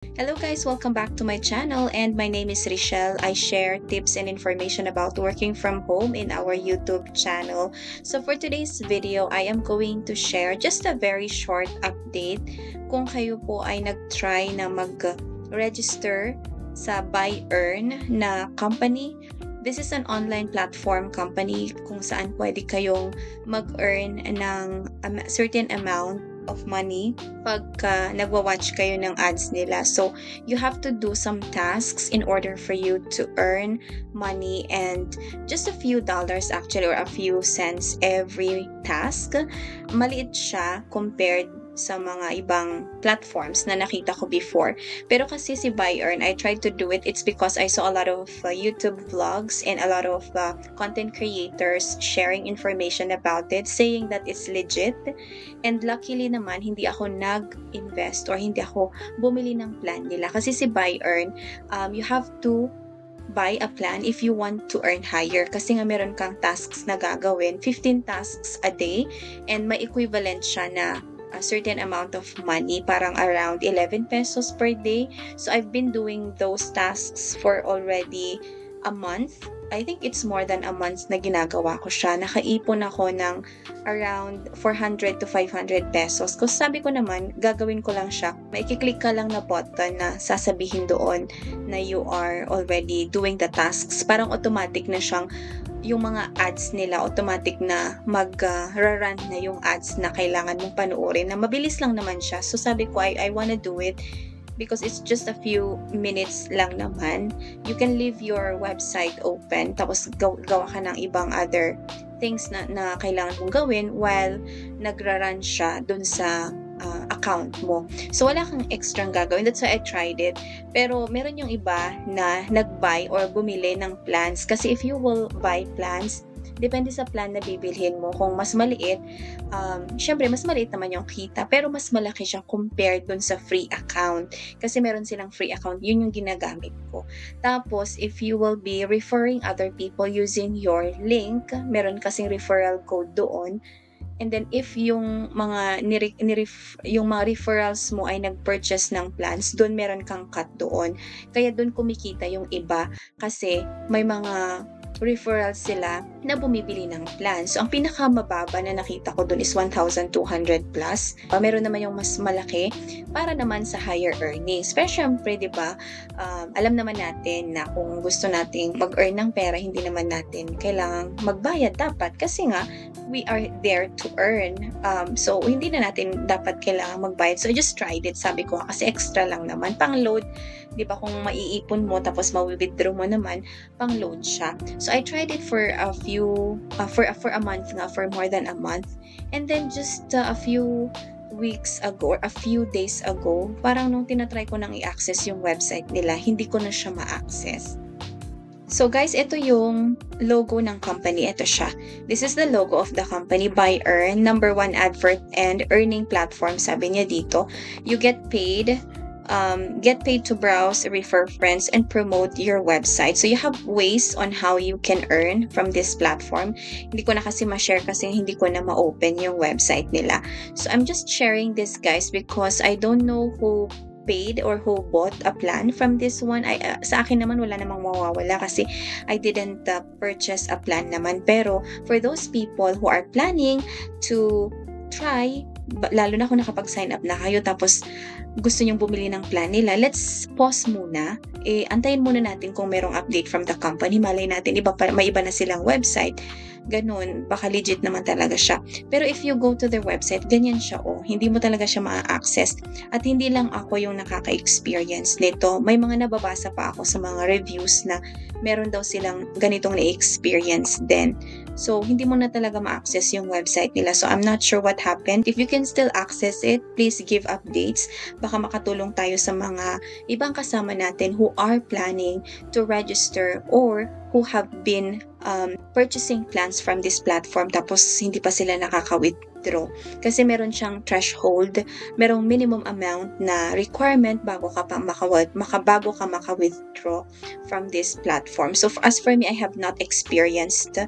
Hello guys, welcome back to my channel and my name is Richelle. I share tips and information about working from home in our YouTube channel. So for today's video, I am going to share just a very short update kung kayo po ay nag-try na mag-register sa Buy-Earn na company. This is an online platform company kung saan pwede kayong mag-earn ng certain amount of money pagka nagwa-watch kayo ng ads nila. So, you have to do some tasks in order for you to earn money and just a few dollars actually or a few cents every task. Maliit siya compared sa mga ibang platforms na nakita ko before. Pero kasi si Buy-Earn, I tried to do it. It's because I saw a lot of YouTube vlogs and a lot of content creators sharing information about it, saying that it's legit. And luckily naman, hindi ako nag-invest or hindi ako bumili ng plan nila. Kasi si Buy-Earn, you have to buy a plan if you want to earn higher. Kasi nga meron kang tasks na gagawin, 15 tasks a day, and may equivalent siya na a certain amount of money, parang around 11 pesos per day. So I've been doing those tasks for already a month. I think it's more than a month na ginagawa ko siya. Nakaipon ako ng around 400 to 500 pesos. Kasi sabi ko naman, gagawin ko lang siya. May i-click ka lang na button na sasabihin doon na you are already doing the tasks. Parang automatic na siyang yung mga ads nila, automatic na mag-run na yung ads na kailangan mong panuorin, na mabilis lang naman siya. So sabi ko, I wanna do it because it's just a few minutes lang naman. You can leave your website open, tapos gawa ka ng ibang other things na kailangan mong gawin while nagra-run siya dun sa account mo. So, wala kang extrang gagawin. That's why I tried it. Pero, meron yung iba na nag-buy or bumili ng plans. Kasi if you will buy plans, depende sa plan na bibilhin mo. Kung mas maliit, syempre, mas maliit naman yung kita. Pero, mas malaki siya compared dun sa free account. Kasi meron silang free account. Yun yung ginagamit ko. Tapos, if you will be referring other people using your link, meron kasing referral code doon. And then if yung mga yung mga referrals mo ay nag-purchase ng plans, doon meron kang cut doon. Kaya doon kumikita yung iba kasi may mga referrals sila na bumibili ng plans. So, ang pinakamababa na nakita ko doon is 1,200 plus. Meron naman yung mas malaki para naman sa higher earnings. Pero syempre, di ba, alam naman natin na kung gusto nating mag-earn ng pera, hindi naman natin kailangang magbayad dapat. Kasi nga, we are there to earn. So, hindi na natin dapat kailangang magbayad. So, I just tried it. Sabi ko, kasi extra lang naman. Pang-load, di ba, kung maiipon mo, tapos ma-withdraw mo naman, pang-load siya. So, I tried it for a few, for a month nga, for more than a month. And then, just a few weeks ago, or a few days ago, parang nung tinatry ko nang i-access yung website nila, hindi ko na siya ma-access. So guys, ito yung logo ng company. Ito siya. This is the logo of the company, Buy-Earn, #1 advert and earning platform, sabi niya dito. You get paid to browse, refer friends, and promote your website. So you have ways on how you can earn from this platform. Hindi ko na kasi ma-share kasi hindi ko na ma-open yung website nila. So I'm just sharing this, guys, because I don't know who paid or who bought a plan from this one. Sa akin naman wala namang mawawala kasi I didn't purchase a plan naman. Pero for those people who are planning to try, lalo na kung nakapag-sign up na kayo tapos gusto nyong bumili ng plan nila, let's pause muna. Antayin muna natin kung merong update from the company. Malay natin, may iba na silang website. Ganun, baka legit naman talaga siya. Pero if you go to their website, ganyan siya, hindi mo talaga siya ma-access. At hindi lang ako yung nakaka-experience nito. May mga nababasa pa ako sa mga reviews na meron daw silang ganitong na-experience din. So, hindi mo na talaga ma-access yung website nila. So, I'm not sure what happened. If you can still access it, please give updates. Baka makatulong tayo sa mga ibang kasama natin who are planning to register or who have been purchasing plans from this platform tapos hindi pa sila nakaka-withdraw. Kasi meron siyang threshold, merong minimum amount na requirement bago ka maka-withdraw from this platform. So as for me, I have not experienced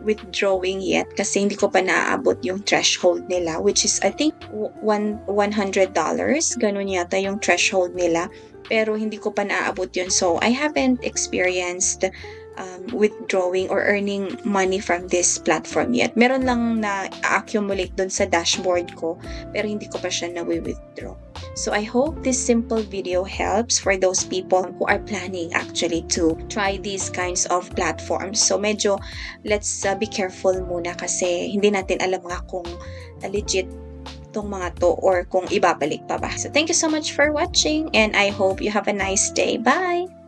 withdrawing yet kasi hindi ko pa naaabot yung threshold nila, which is I think $100. Ganun yata yung threshold nila pero hindi ko pa naaabot yun. So, I haven't experienced withdrawing or earning money from this platform yet. Meron lang na accumulate dun sa dashboard ko, pero hindi ko pa siya na-withdraw. So I hope this simple video helps for those people who are planning actually to try these kinds of platforms. So medyo let's be careful muna kasi hindi natin alam nga kung legit tong mga to or kung ibabalik pa ba. So thank you so much for watching and I hope you have a nice day. Bye!